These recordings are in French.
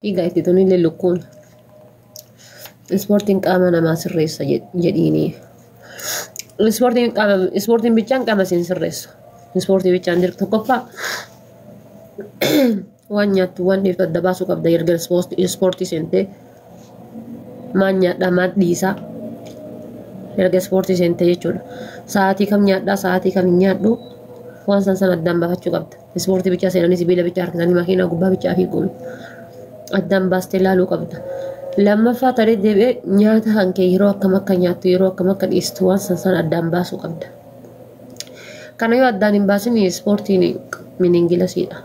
Egaa itti tolillee lukkuun ispoortiin qaama namaa sirreessa jedhiini. Ispoortiin bichaan qaama siin sirreessu. Ispoortii bichaan jirtu tokkoffaa waan nyaattu waan dhiiftu adda baasuu qabda erga ispoortii seentee maal nyaadhaa maal dhiisaa erga ispoortii seentee jechuudha. Sa'aatii kam nyaadhaa sa'aatii kam hin nyaadhu waan san addaan baafachuu qabda. Ispoortii bichaa seenanii sibiila bichaa harkisanii makiinaa gubbaa bichaa fiiguun addaan baastee ilaaluu qabda. Lammaffaa tarii deebi'ee nyaata hankee yeroo akkam akka nyaattu yeroo akkam akka dhiistu waan san addaan baasuu qabda. Kana yoo addaan hin baasin ispoortiin miningilasiidha.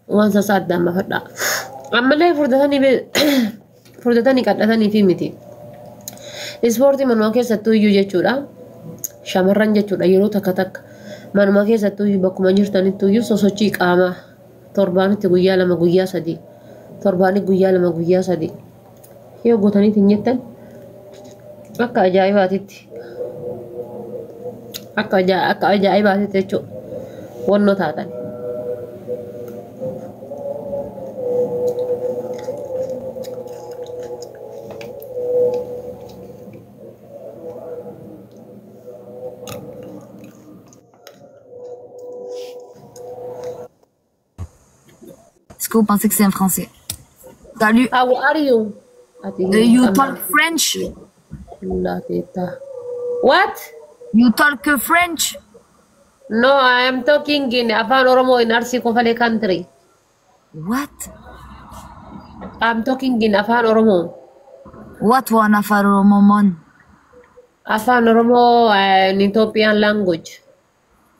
Waan san addaan baafadhaa. Ammallee furdatanii kadhatanii fi miti. Ispoortii manuma keessattuu iyyuu jechuudha. Shamarran jechuudha yeroo takka manuma keessattuu iyyuu bakkuma jirtanittuu iyyuu sosochii qaamaa torbaanitti guyyaa lama guyyaa sadii torbaanitti guyyaa lama guyyaa sadii yoo gootaniitti hin jettan akka ajaa'ibaatitti jechuudha wannoo taatan. Est-ce que vous pensez que c'est un français? Salut. How are you? You talk French? What? You talk French? No, I am talking in Afan Oromo in Arsi Kofale country. What? I'm talking in Afan Oromo. What one Afan Oromo? Afan Oromo, an Ethiopian language.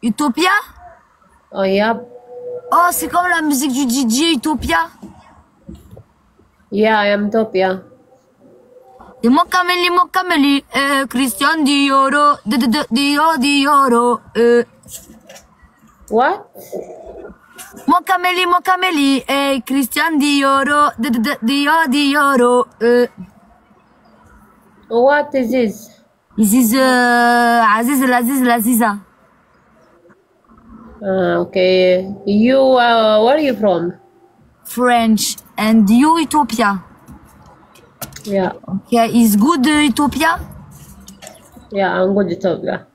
Utopia? Oh, yeah. Oh, c'est comme la musique du DJ Utopia. Yeah, I am Utopia. Mokameli, Christian Dioro, Dioro, What? Mokameli, Christian Dioro, Dioro, What is this? This is Aziz Laziza. Okay. You, where are you from? French. And you, Utopia. Yeah. Okay, is good Utopia? Yeah, I'm good Utopia.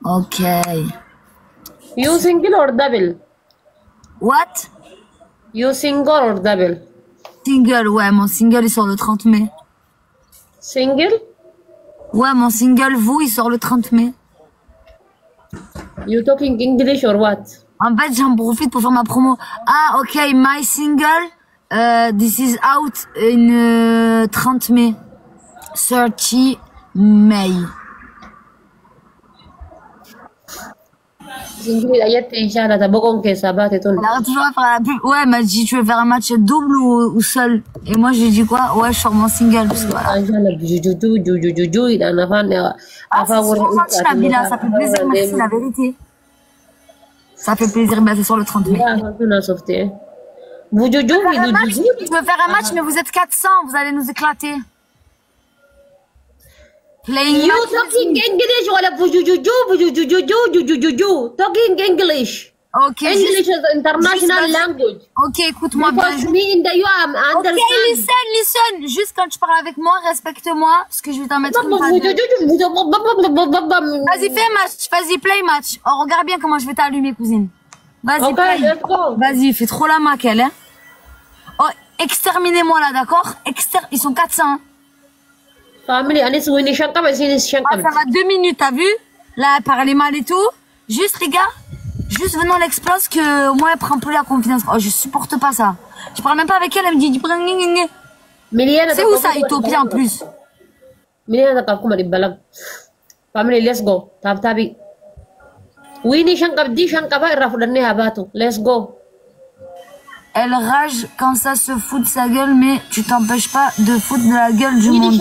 Okay. You single or double? What? You single or double? Single, ouais, mon single il sort le 30 mai. Single? Ouais, mon single, vous, il sort le 30 mai. You talking English or what? En fait, j'en profite pour faire ma promo. Ah, ok, my single, this is out in 30 mai. 30 May. Arrête toujours à faire la pub. Ouais, elle m'a dit, tu veux faire un match double ou seul? Et moi, je lui ai dit quoi? Ouais, je sors mon single. Parce que, voilà. Ah, c'est super gentil, Nabila, ça fait plaisir, merci, la vérité. Ça fait plaisir, bah, c'est sur le 30 mai. Tu veux faire un match, mais vous êtes 400, vous allez nous éclater. Playing you talking English or talking English? Okay. English is international language. Ok, écoute-moi bien. Because me in the you am understand. Ok, listen. Juste quand tu parles avec moi, respecte-moi, parce que je vais t'en mettre une phase. Vas-y, fais match. Vas-y, play match. Oh, regarde bien comment je vais t'allumer, cousine. Vas-y, okay, play. Let's go. Vas-y, fais trop la maquelle, hein. Oh, exterminez-moi là, d'accord? Ils sont 400. Hein. Family, ça va 2 minutes, t'as vu? Là, elle parlait mal et tout. Juste, les gars. Juste venant l'explose que au moins elle prend plus la confiance. Oh, je supporte pas ça. Je parle même pas avec elle, elle me dit c'est où ça, Utopia en plus? Family, let's go. Tabi. Let's go. Elle rage quand ça se fout de sa gueule, mais tu t'empêches pas de foutre de la gueule du monde.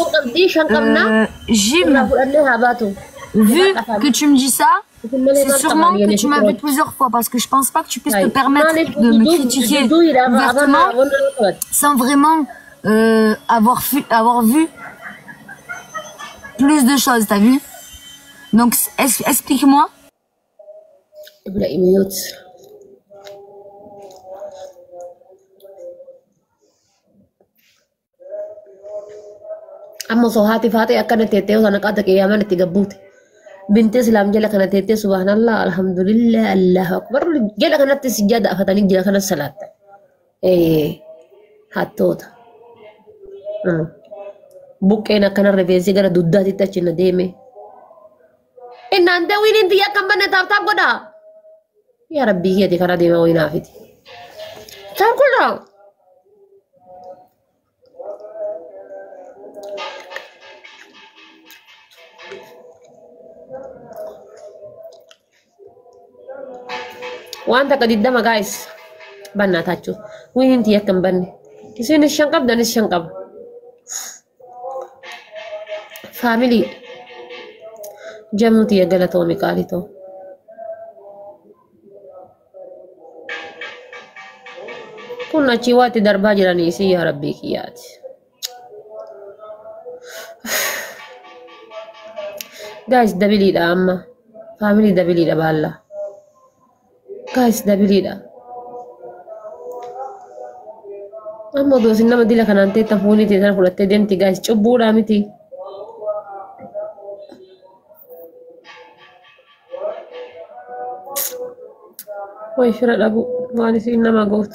Jim, vu que tu me dis ça, c'est sûrement que tu m'as vu plusieurs fois parce que je pense pas que tu puisses te permettre de me critiquer ouvertement sans vraiment avoir vu plus de choses, t'as vu? Donc, explique-moi. ابدأي ميوت. أما صوهاتي فاتي أكنت تيتي وأنا قادك يا من تجبوتي بنت إسلام جل كانت تيتي سبحان الله الحمد لله الله أكبر جل كانت سجادة فتاني جل كانت صلاة إيه هاتوتا بوكينا كان رفيسي كان دوداتي تجينا ديمي إن أنت وين أنت يا كم بنا تاب تاب كذا يا ربي هي دي كنا ديمي وين عافتي تاب كذا وأنت قد الدم جايز بنا تاچو وين أنت يا كم بني يصير الشنقب ده الشنقب فاميلي جموتي يا جلتو ميكاليتو كنا تشيواتي دربا جراني سي يا ربي كياتي جايز دبلي ده أما فاميلي دبلي ده بالله جايز دبلي ده أما دوس إنما دي لك أنا أنت تفوني تيجي فلتة دمتي جايز تشبورا متي وي فرق أبو مالي سي إنما قوت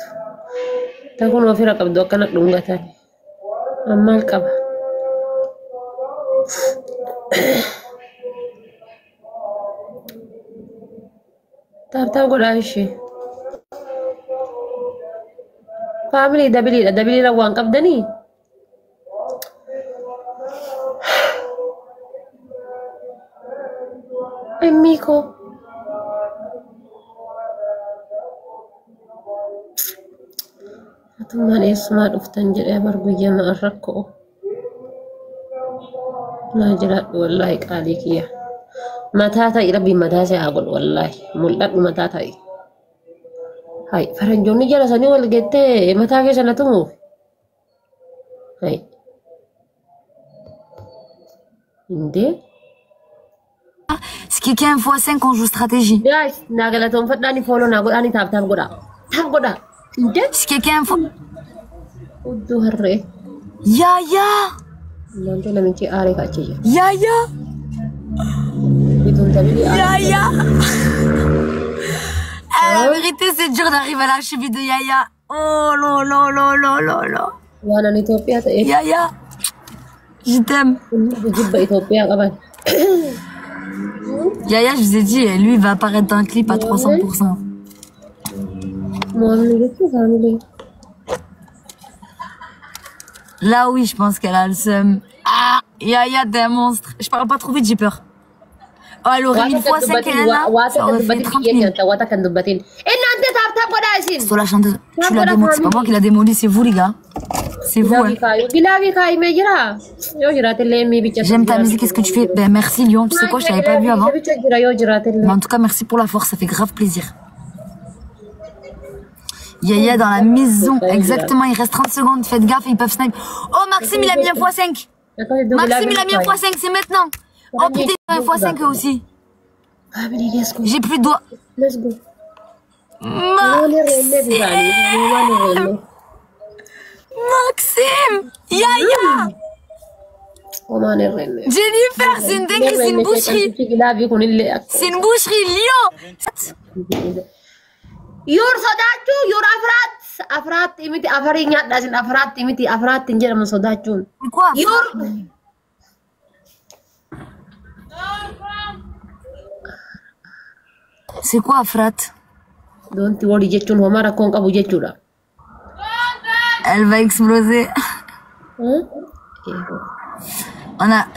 تكون وفرق أبدو كانت لونغة تاني أما الكبه تاب قول عايشي فاميلي دبلي روان قبدني أميكو أتمنى اسمع دفتن جري بربي ما أركو لا جرات والله قالك يا متى ربي متى سأقول والله ملت متى هاي فرنجوني جلساني والجت متى كيسنا تمو هاي إنتي Ce qui est qu'un x5 on joue stratégie. guys ناقلتهم فتاني فولو ناقول أني تاب قدا إنتي Ce qui est qu'un x... ودو هرّي Yaya nanti namichi aaree kaachee jira Yaya bituun tabii Yaya La vérité c'est dur d'arriver à la cheville de Yaya. Oh là là là là là là. waan an Itoophiyaa ta'e Yaya je t'aime. jibba Itoophiyaa qaban Yaya je vous ai dit lui il va apparaître dans le clip à 300%. maamilii jechuun faamilii Là oui je pense qu'elle a le seum. Ah Yaya t'es un monstre. Je parle pas trop vite j'ai peur. Oh elle aurait 1000 fois 5 et là ça aurait fait 30 000. waata kan dubbatin inni ante taab godhaa isin C'est toi la chanteuse. Tu l'as démoli. C'est pas moi qui l'a démoli, c'est vous les gars. C'est vous. Hein. bilaabii kaayimee jira yoo jiraatillee mii bicha J'aime ta musique, qu'est-ce que tu fais? Ben merci Lyon, tu sais quoi, je t'avais pas vu avant. bicha jira yoo jiraatillee Mais en tout cas merci pour la force, ça fait grave plaisir. Yaya dans la maison, exactement, il reste 30 secondes, faites gaffe, ils peuvent sniper. Oh Maxime il a mis un x5. Maxime il a mis un x5, c'est maintenant. Oh putain il a un x5 aussi. J'ai plus de doigts. let's go Maxime Yaya Jennifer c'est une dinguerie, c'est une boucherie. C'est une boucherie Lyon. Yor sodaachuu yor afraat miti afarii nyaadhaa isin afraatti miti afraatti hin jedhamu sodaachuun Quoi? yor C'est quoi Afrat? doonti walii jechuun homaa rakkoon qabu jechuudha. Elle va exploser.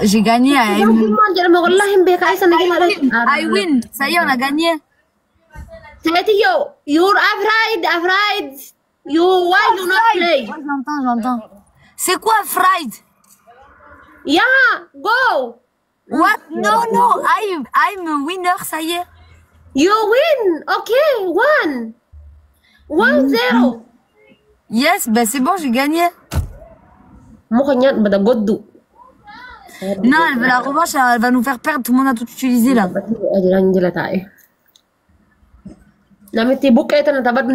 J'ai gagné à maal jedhama wallahi hin beekaa isa I win. Ça y est, on a gagné. Seetiyyo you're afraid you why you not play Ouais, j'entends. C'est quoi Fried? yeah go What? No, I'm a winner, ça y est. you win okay 1-0 Yes, ben c'est bon, j'ai gagné. muka nyaat bada goddu Non, elle veut la revanche, elle va nous faire perdre, tout le monde a tout utilisé là.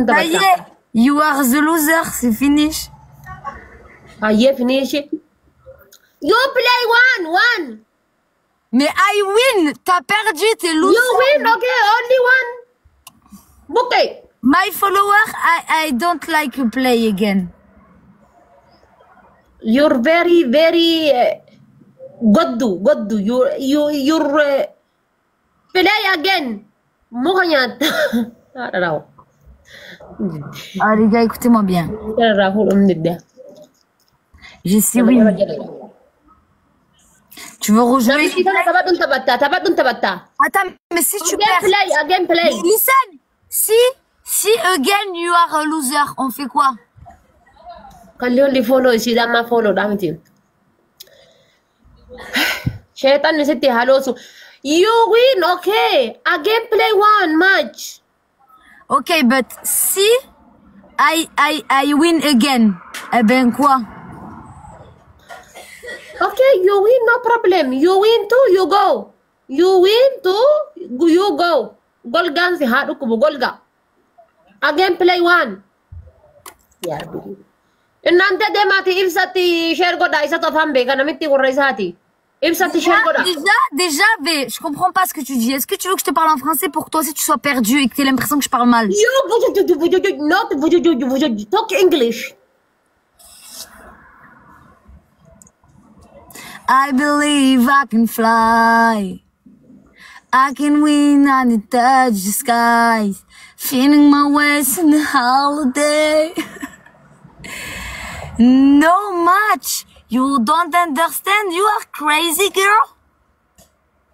Ça y est, you are the loser, c'est finish. finish. You play one. Mais I win, t'as perdu, t'es loser. You win, okay, only one. Okay. My follower, I don't like to play again. You're very good. You're play again. Mouhanyat. Ah les gars, écoutez-moi bien. J'ai si oui. Tu veux rejouer? Attends, mais si tu perds. Again play. Listen, si again you are a loser, on fait quoi? خليه follow يصير ما follow دامتين. شيطان نسيتي هالوسو. You win, okay. Again play one match. Okay, but si I win again, eh ben quoi? Okay, you win, no problem. You win too, you go. You win too, you go. Golgan si haɗu kubu golga. Again play one. Yarbi. Innante demati ibsati share goda isa tofam be kana mitti gorra isati. Ibsati share goda. Déjà, je comprends pas ce que tu dis. Est-ce que tu veux que je te parle en français pour que toi aussi tu sois perdu et que tu aies l'impression que je parle mal? Talk English. I believe I can fly. I can win and touch the skies. Feeling my ways in the holiday. No much. You don't understand. You are crazy, girl.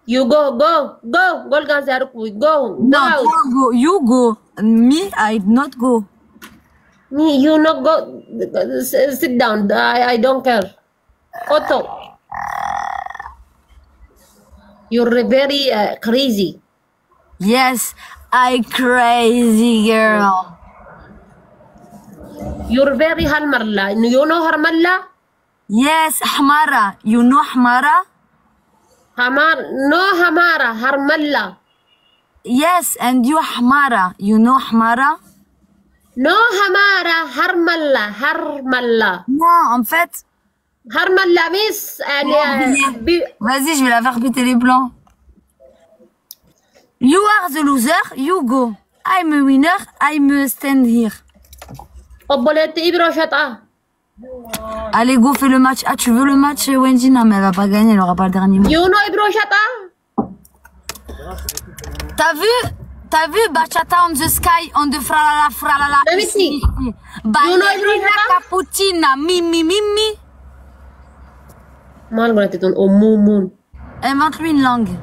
You go. Golgan si haɗu kubu go. No, go. You go. Me, I not go. Me, you not go. Sit down. I don't care. Otto. You're very crazy. Yes, I crazy girl. You're very harmalla. You know harmalla? Yes, Hamara. You know Hamara? No hamara, harmalla. Yes, and you Hamara. You know Hamara? No hamara, harmalla. Non, en fait. Harmalla miss. Vas-y, je vais la faire péter les plans. You are the loser, you go. I'm a winner, I'm a stand here. Allez, go, fais le match. Ah, tu veux le match, Wendy? Non, mais elle va pas gagner, elle aura pas le dernier mot. You know Ibro Shata? T'as vu Bachata on the sky, on the fralala. Let me see. Ballerina Caputina, mimi. Moon. Invente-lui une langue.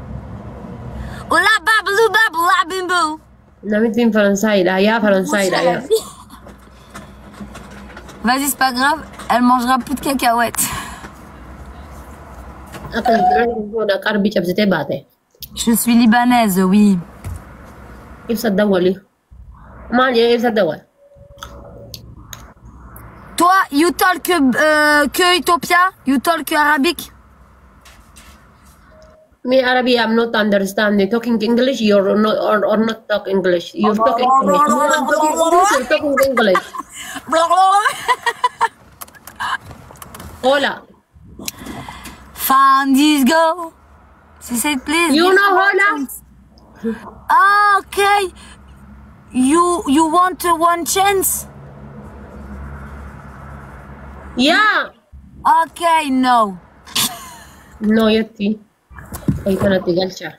Oh la bablou, la bimbo. Namitin français, ya français, ya. Vas-y, c'est pas grave, elle mangera plus de cacahuètes. Je suis libanaise, oui. Toi, you talk que Ethiopia? You talk Arabic? Me Arabic, I'm not understanding. Talking English, you're not or not talk English. You're talking English. You're talking English. Hola. Find this girl. She said, please. You know Hola? Ah, okay. You want one chance? Yeah. Okay, no. No, Yeti. Ahí está la tigalcha.